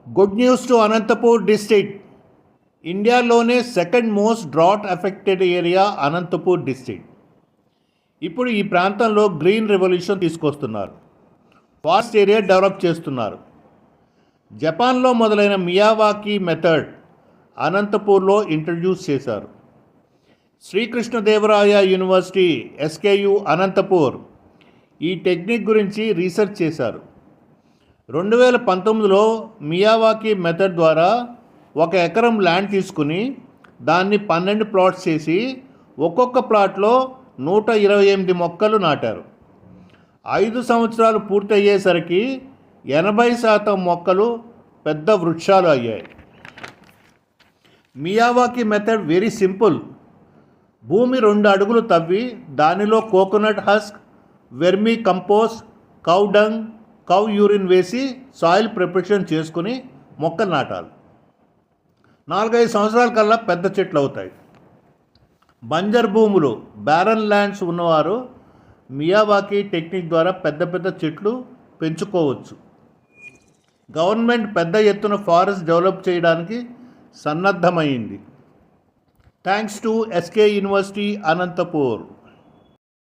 Good news to Anantapur district. ఇండియాలోనే second most drought affected area Anantapur district. ఇప్పుడు ఈ ప్రాంతంలో గ్రీన్ రెవల్యూషన్ తీసుకొస్తున్నారు. ఫారెస్ట్ ఏరియా డెవలప్ చేస్తున్నారు. జపాన్లో మొదలైన మియావాకీ మెథడ్ అనంతపూర్లో ఇంట్రడ్యూస్ చేశారు. శ్రీకృష్ణదేవరాయ యూనివర్సిటీ ఎస్కేయు అనంతపూర్ ఈ టెక్నిక్ గురించి రీసెర్చ్ చేశారు. 2019లో మియావాకీ మెథడ్ ద్వారా 1 ఎకరం ల్యాండ్ తీసుకుని దాన్ని 12 ప్లాట్స్ చేసి ఒక్కొక్క ప్లాట్లో 128 మొక్కలు నాటారు. 5 సంవత్సరాలు పూర్తయ్యేసరికి 80% మొక్కలు పెద్ద వృక్షాలు అయ్యాయి. Miyawaki method very simple. భూమి 2 అడుగులు తవ్వి దానిలో coconut husk, vermi compost, cow dung, cow urine వేసి సాయిల్ ప్రిపరేషన్ చేసుకుని మొక్కలు నాటాలి. 4-5 సంవత్సరాల కల్లా పెద్ద చెట్లు అవుతాయి. బంజర్ భూములు, బ్యారన్ ల్యాండ్స్ ఉన్నవారు మియావాకీ టెక్నిక్ ద్వారా పెద్ద పెద్ద చెట్లు పెంచుకోవచ్చు. గవర్నమెంట్ పెద్ద ఎత్తున ఫారెస్ట్ డెవలప్ చేయడానికి సన్నద్ధమైంది. Thanks to SK university Anantapur.